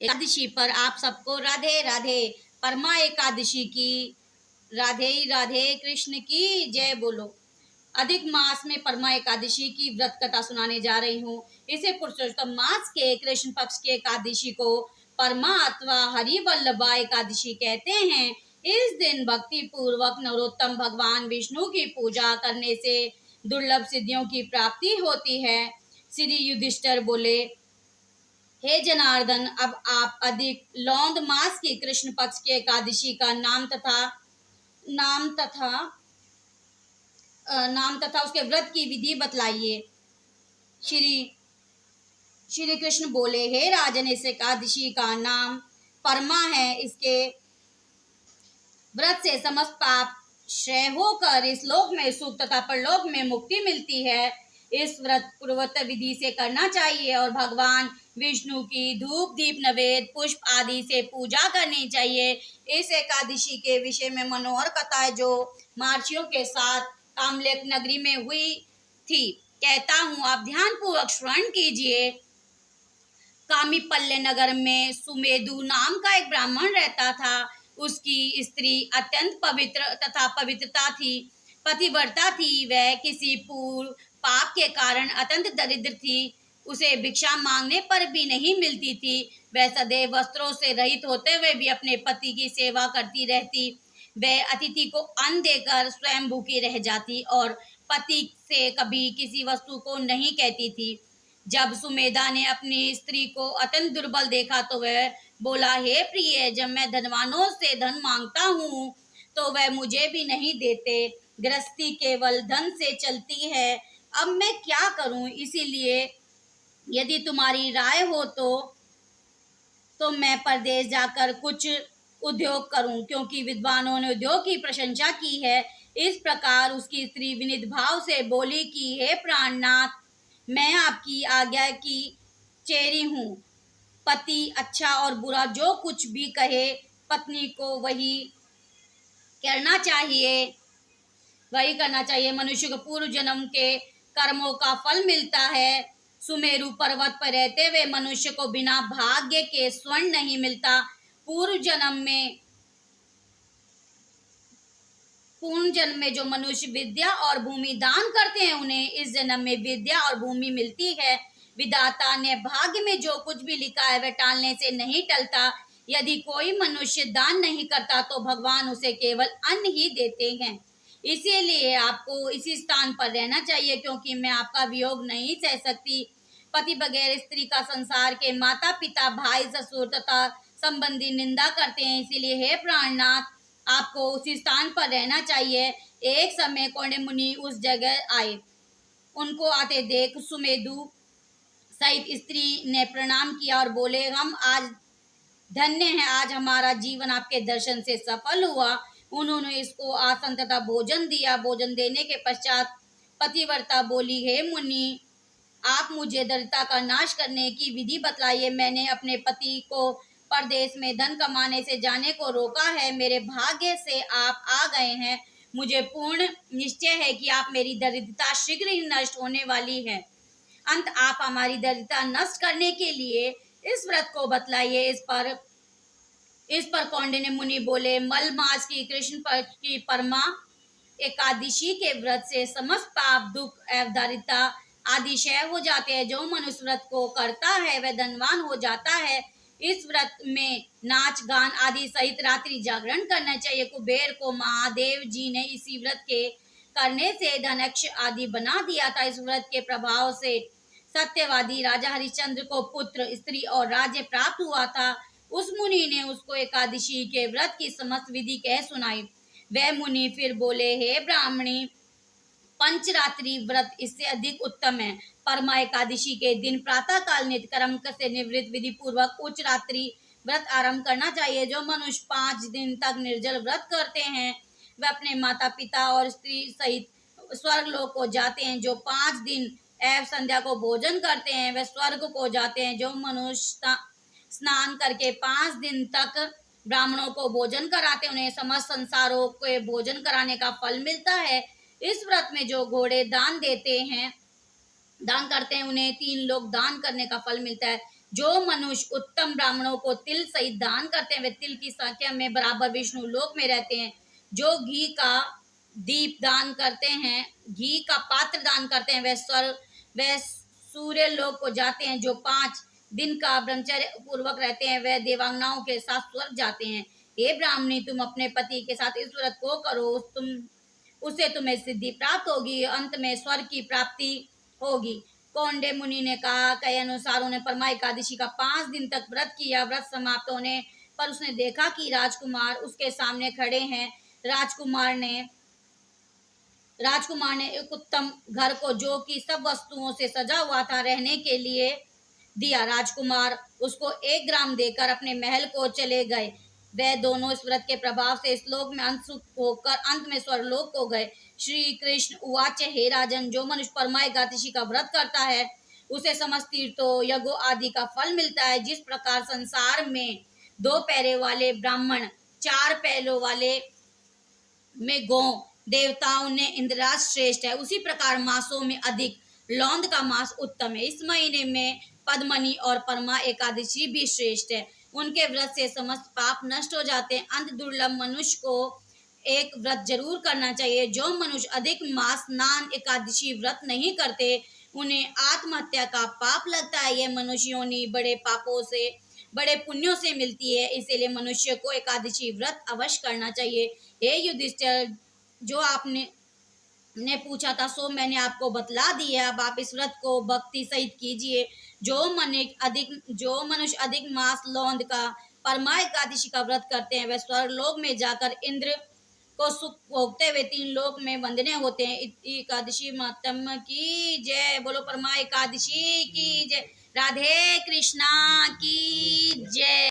एकादशी पर आप सबको राधे राधे। परमा एकादशी की राधे राधे, कृष्ण की जय बोलो। अधिक मास में परमा एकादशी की व्रत कथा सुनाने जा रही हूँ। इसे पुरुषोत्तम मास के कृष्ण पक्ष की एकादशी को परमा अथवा हरिवल्लभा एकादशी कहते हैं। इस दिन भक्ति पूर्वक नरोत्तम भगवान विष्णु की पूजा करने से दुर्लभ सिद्धियों की प्राप्ति होती है। श्री युधिष्ठिर बोले, हे जनार्दन, अब आप अधिक लौंग मास की कृष्ण पक्ष की एकादशी का नाम तथा उसके व्रत की विधि बतलाइए। श्री श्री कृष्ण बोले, हे राजन, इस एकादशी का नाम परमा है। इसके व्रत से समस्त पाप क्षय होकर इस लोक में सुख तथा परलोक में मुक्ति मिलती है। इस व्रत पूर्वोक्त विधि से करना चाहिए और भगवान विष्णु की धूप दीप नवेद पुष्प आदि से पूजा करनी चाहिए। इस एकादशी के विषय में मनोहर कथा है जो महर्षियों के साथ कामलेक नगरी में हुई थी। कहता हूँ, आप ध्यान पूर्वक श्रवण कीजिए। कामीपल्ले नगर में सुमेधु नाम का एक ब्राह्मण रहता था। उसकी स्त्री अत्यंत पवित्र तथा पवित्रता थी, पतिव्रता थी। वह किसी पूर्व पाप के कारण अत्यंत दरिद्र थी। उसे भिक्षा मांगने पर भी नहीं मिलती थी। वह सदैव वस्त्रों से रहित होते हुए भी अपने पति की सेवा करती रहती। वह अतिथि को अन्न देकर स्वयं भूखी रह जाती और पति से कभी किसी वस्तु को नहीं कहती थी। जब सुमेधा ने अपनी स्त्री को अत्यंत दुर्बल देखा तो वह बोला, हे प्रिय, जब मैं धनवानों से धन मांगता हूँ तो वह मुझे भी नहीं देते। गृहस्थी केवल धन से चलती है। अब मैं क्या करूँ? इसीलिए यदि तुम्हारी राय हो तो मैं परदेश जाकर कुछ उद्योग करूं, क्योंकि विद्वानों ने उद्योग की प्रशंसा की है। इस प्रकार उसकी स्त्री विनीत भाव से बोली कि हे प्राणनाथ, मैं आपकी आज्ञा की चेरी हूँ। पति अच्छा और बुरा जो कुछ भी कहे, पत्नी को वही करना चाहिए। मनुष्य को पूर्व जन्म के कर्मों का फल मिलता है। सुमेरु पर्वत पर रहते हुए मनुष्य को बिना भाग्य के स्वर्ण नहीं मिलता। पूर्व जन्म में जो मनुष्य विद्या और भूमि दान करते हैं उन्हें इस जन्म में विद्या और भूमि मिलती है। विधाता ने भाग्य में जो कुछ भी लिखा है वह टालने से नहीं टलता। यदि कोई मनुष्य दान नहीं करता तो भगवान उसे केवल अन्न ही देते हैं। इसीलिए आपको इसी स्थान पर रहना चाहिए, क्योंकि मैं आपका वियोग नहीं सह सकती। पति बगैर स्त्री का संसार के माता पिता भाई ससुर तथा संबंधी निंदा करते हैं। इसीलिए हे प्राणनाथ, आपको उसी स्थान पर रहना चाहिए। एक समय कौंडिन्य मुनि उस जगह आए। उनको आते देख सुमेधु सहित स्त्री ने प्रणाम किया और बोले, हम आज धन्य हैं, आज हमारा जीवन आपके दर्शन से सफल हुआ। उन्होंने इसको आसन तथा भोजन दिया। भोजन देने के पश्चात पतिव्रता बोली, हे मुनि, आप मुझे दरिद्रता का नाश करने की विधि बतलाइए। मैंने अपने पति को परदेश में धन कमाने से जाने को रोका है। मेरे भाग्य से आप आ गए हैं। मुझे पूर्ण निश्चय है कि आप मेरी दरिद्रता शीघ्र ही नष्ट होने वाली है। अंत आप हमारी दरिद्रता नष्ट करने के लिए इस व्रत को बतलाइए। इस पर कौंडिन्य मुनि बोले, मल मास की कृष्ण पक्ष की परमा एकादशी के व्रत से समस्त पाप दुख एवं दरिद्रता आदि क्षय हो जाते हैं। जो मनुष्य व्रत को करता है वह धनवान हो जाता है। इस व्रत में नाच गान आदि सहित रात्रि जागरण करना चाहिए। कुबेर को महादेव जी ने इसी व्रत के करने से धनक्ष आदि बना दिया था। इस व्रत के प्रभाव से सत्यवादी राजा हरिश्चंद्र को पुत्र स्त्री और राज्य प्राप्त हुआ था। उस मुनि ने उसको एकादशी के व्रत की समस्त विधि कह सुनाई। वह मुनि फिर बोले, हे ब्राह्मणी, पंचरात्रि व्रत इससे अधिक उत्तम है। परमा एकादशी के दिन प्रातः काल नित्य कर्म से निवृत्त विधि पूर्वक उच्च रात्रि व्रत आरंभ करना चाहिए। जो मनुष्य 5 दिन तक निर्जल व्रत करते हैं वह अपने माता पिता और स्त्री सहित स्वर्ग लोक को जाते हैं। जो 5 दिन एवं संध्या को भोजन करते हैं वह स्वर्ग को जाते हैं। जो मनुष्य स्नान करके 5 दिन तक ब्राह्मणों को भोजन कराते उन्हें समस्त संसारों के भोजन कराने का फल मिलता है। इस व्रत में जो घोड़े दान करते हैं उन्हें 3 लोग दान करने का फल मिलता है। जो मनुष्य उत्तम ब्राह्मणों को तिल सहित दान करते हैं वे तिल की संख्या में बराबर विष्णु लोक में रहते हैं। जो घी का दीप दान करते हैं, घी का पात्र दान करते हैं, वे सूर्य लोक को जाते हैं। जो 5 दिन का ब्रह्मचर्य पूर्वक रहते हैं वे देवांगनाओं के साथ स्वर्ग जाते हैं। हे ब्राह्मणी, तुम अपने पति के साथ इस व्रत को करो, उससे तुम्हें सिद्धि प्राप्त होगी, अंत में स्वर्ग की प्राप्ति होगी। कौंडे मुनि ने कहा, कई अनुसार उन्हें परमा एकादशी का 5 दिन तक व्रत किया। व्रत समाप्त होने पर उसने देखा कि राजकुमार उसके सामने खड़े हैं। राजकुमार ने एक उत्तम घर को, जो कि सब वस्तुओं से सजा हुआ था, रहने के लिए दिया। राजकुमार उसको 1 ग्राम देकर अपने महल को चले गए। वे दोनों इस व्रत के प्रभाव से इस लोक में अंशुक होकर अंत में स्वर्गलोक को गए। श्री कृष्ण उवाच, हे राजन, जो मनुष्य परमा एकादशी का व्रत करता है उसे समस्त तीर्थों यज्ञों आदि का फल मिलता है। जिस प्रकार संसार में 2 पैरों वाले ब्राह्मण, 4 पैरों वाले में गौ देवताओं ने इंद्रराज श्रेष्ठ है, उसी प्रकार मासों में अधिक लौंद का मास उत्तम है। इस महीने में पद्मनी और परमा एकादशी भी श्रेष्ठ है। उनके व्रत से समस्त पाप नष्ट हो जाते हैं। अंत दुर्लभ मनुष्य को एक व्रत जरूर करना चाहिए। जो मनुष्य अधिक मास स्नान एकादशी व्रत नहीं करते उन्हें आत्महत्या का पाप लगता है। यह मनुष्य योनि बड़े पापों से, बड़े पुण्यों से मिलती है, इसीलिए मनुष्य को एकादशी व्रत अवश्य करना चाहिए। हे युधिष्ठिर, जो आपने पूछा था सो मैंने आपको बतला दिया। अब आप इस व्रत को भक्ति सहित कीजिए। जो मनुष्य अधिक मास लौंद का परमा एकादशी का व्रत करते हैं वे स्वर्गलोक में जाकर इंद्र को सुख भोगते हुए 3 लोक में वंदनीय होते हैं। एकादशी मातम की जय। बोलो परमा एकादशी की जय। राधे कृष्णा की जय।